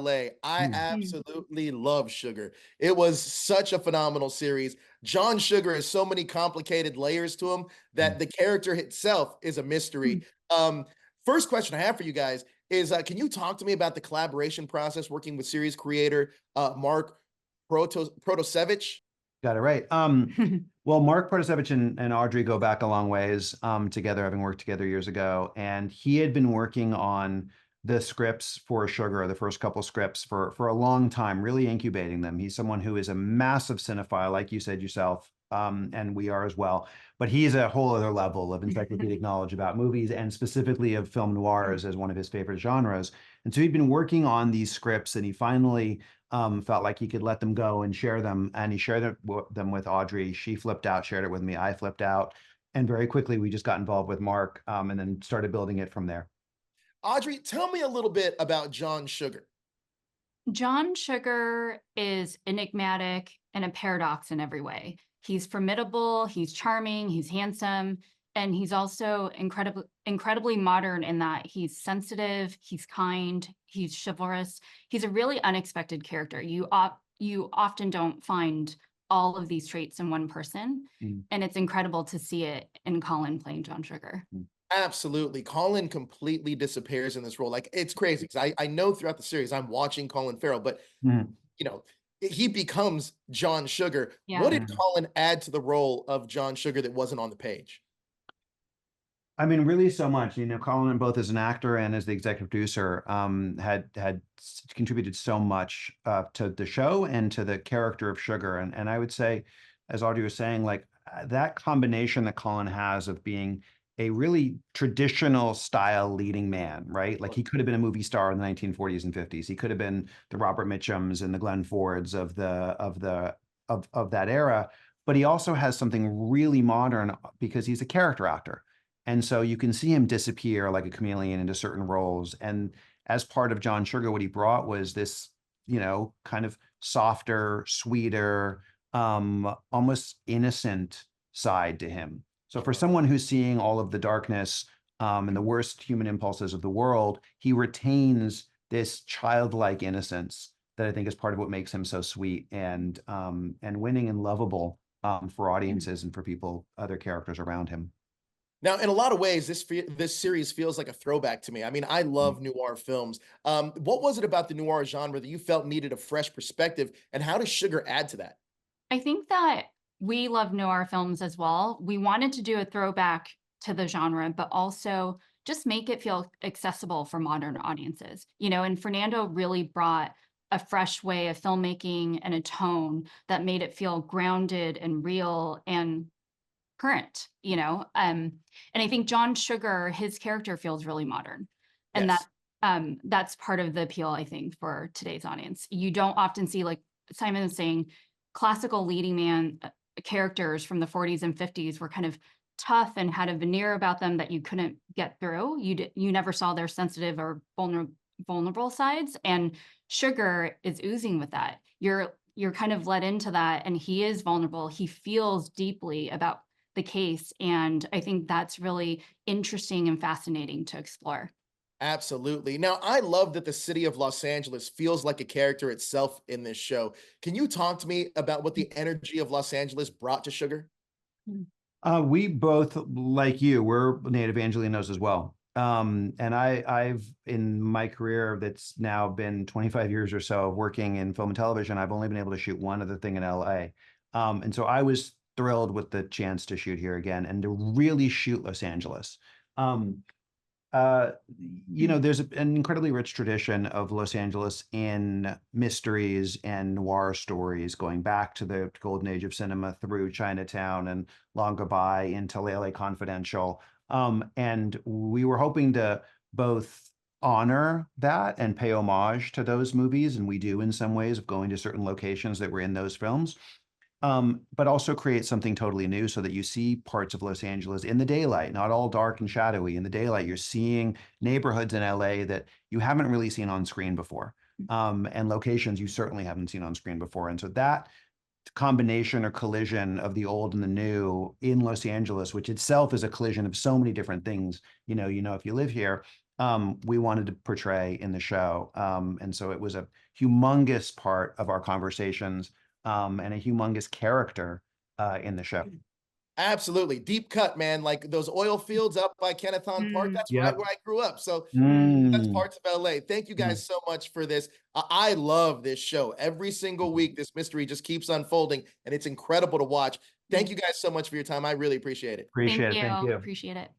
LA. I Mm. absolutely love Sugar. It was such a phenomenal series. John Sugar has so many complicated layers to him that Mm. the character itself is a mystery. Um, First question I have for you guys is, can you talk to me about the collaboration process working with series creator Mark Protosevich? Got it right. Well, Mark Protosevich and Audrey go back a long ways together, having worked together years ago. And he had been working on the scripts for Sugar, the first couple scripts for a long time, really incubating them. He's someone who is a massive cinephile, like you said yourself, and we are as well. But he's a whole other level of encyclopedic knowledge about movies and specifically of film noirs as one of his favorite genres. And so he'd been working on these scripts, and he finally felt like he could let them go and share them. And he shared them with Audrey. She flipped out, shared it with me. I flipped out. And very quickly, we just got involved with Mark and then started building it from there. Audrey, tell me a little bit about John Sugar. John Sugar is enigmatic and a paradox in every way. He's formidable, he's charming, he's handsome, and he's also incredibly modern in that he's sensitive, he's kind, he's chivalrous. He's a really unexpected character. You often don't find all of these traits in one person, and it's incredible to see it in Colin playing John Sugar. Absolutely. Colin completely disappears in this role. Like, it's crazy. 'Cause I know throughout the series I'm watching Colin Farrell, but you know, he becomes John Sugar. What Yeah. did Colin add to the role of John Sugar that wasn't on the page? I mean, really so much. You know, Colin, both as an actor and as the executive producer, had contributed so much to the show and to the character of Sugar. And I would say, as Audrey was saying, like that combination that Colin has of being a really traditional style leading man, right? Like he could have been a movie star in the 1940s and 50s. He could have been the Robert Mitchums and the Glenn Fords of that era. But he also has something really modern because he's a character actor. And so you can see him disappear like a chameleon into certain roles. And as part of John Sugar, what he brought was this, kind of softer, sweeter, almost innocent side to him. So for someone who's seeing all of the darkness and the worst human impulses of the world, he retains this childlike innocence that I think is part of what makes him so sweet and winning and lovable for audiences and for people, other characters around him. Now, in a lot of ways, this series feels like a throwback to me. I mean, I love noir films. What was it about the noir genre that you felt needed a fresh perspective, and how does Sugar add to that? I think that we love noir films as well. We wanted to do a throwback to the genre, but also just make it feel accessible for modern audiences. And Fernando really brought a fresh way of filmmaking and a tone that made it feel grounded and real and current. And I think John Sugar, his character feels really modern. And Yes. that's part of the appeal, I think, for today's audience. You don't often see, like Simon is saying, classical leading man characters from the 40s and 50s were kind of tough and had a veneer about them that you couldn't get through. You never saw their sensitive or vulnerable sides, and Sugar is oozing with that. You're kind of led into that, and he is vulnerable. He feels deeply about the case, and I think that's really interesting and fascinating to explore. Absolutely. Now, I love that the city of Los Angeles feels like a character itself in this show. Can you talk to me about what the energy of Los Angeles brought to Sugar? We both, like you, we're native Angelinos as well. And I've in my career that's now been 25 years or so of working in film and television, I've only been able to shoot one other thing in LA. And so I was thrilled with the chance to shoot here again and to really shoot Los Angeles. There's an incredibly rich tradition of Los Angeles in mysteries and noir stories going back to the golden age of cinema through Chinatown and Long Goodbye into LA Confidential. And we were hoping to both honor that and pay homage to those movies, and we do in some ways of going to certain locations that were in those films. But also create something totally new so that you see parts of Los Angeles in the daylight, not all dark and shadowy. In the daylight, you're seeing neighborhoods in LA that you haven't really seen on screen before, and locations you certainly haven't seen on screen before. And so that combination or collision of the old and the new in Los Angeles, which itself is a collision of so many different things, if you live here, we wanted to portray in the show. And so it was a humongous part of our conversations, and a humongous character in the show. Absolutely. Deep cut, man. Like those oil fields up by Kennethon Park. That's right Yep. where I grew up. So Mm. that's Mm. parts of LA. Thank you guys so much for this. I love this show. Every single week, this mystery just keeps unfolding and it's incredible to watch. Thank you guys so much for your time. I really appreciate it. Appreciate Thank it. Thank you. you. Appreciate it.